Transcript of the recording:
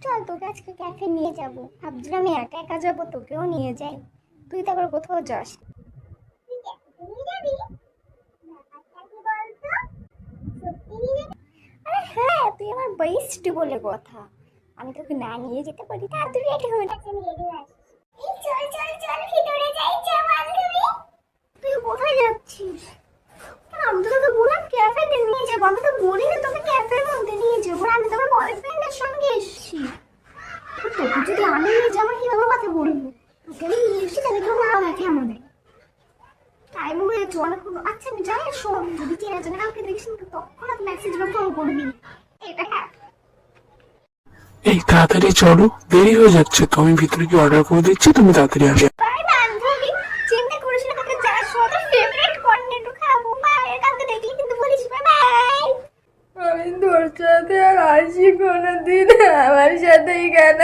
চল তোকে আজকে ক্যাফে নিয়ে যাবো। ভাবছিলাম আমি একা একা যাবো, তোকেও নিয়ে যাই, তুই তো আবার কোথাও যাস। আরে হ্যাঁ, তুই আমার বেস্ট বলে কথা, আমি তোকে না নিয়ে যেতে পারি? তাড়াতাড়ি রেডি হয়ে যাচ্ছে, আমি রেডি হয়ে আসছি। এই চল চল চল ভিতরে যাই, চল বান্ধবী। তুই কোথায় যাচ্ছিস? আমি তো তোকে বললাম ক্যাফেতে নিয়ে যাবো, আমি তো বলি না তোকে ক্যাফের মধ্যে নিয়ে যাবো, আমি তোমার বয়ফ্রেন্ডের সঙ্গে এসেছি। তোকে যদি আমি নিয়ে যাবো কিভাবে কথা বলবো? তোকে আমি নিয়ে এসেছি তাহলে কেউ না দেখে আমাদের টাইম হয়েছে অনেকক্ষণ। আচ্ছা আমি যাই, শোন, যদি চেনা জানা কাউকে দেখিস না তৎক্ষণাৎ মেসেজ বা ফোন করবি। এটা হ্যাঁ। এই তাড়াতাড়ি চলো, দেরি হয়ে যাচ্ছে তো। আমি ভিতরে কি অর্ডার করে দিচ্ছি, তুমি তাড়াতাড়ি আসো। বাই বান্ধবী, চিন্তা করিস না, তোকে যা সাথে ফেভারিট কর্নেটো খাবো। বাই, কাউকে দেখলি কিন্তু বলিস বাই বাই। আমি তোর সাথে আর আসি কোনোদিন, আমার সাথেই কেন?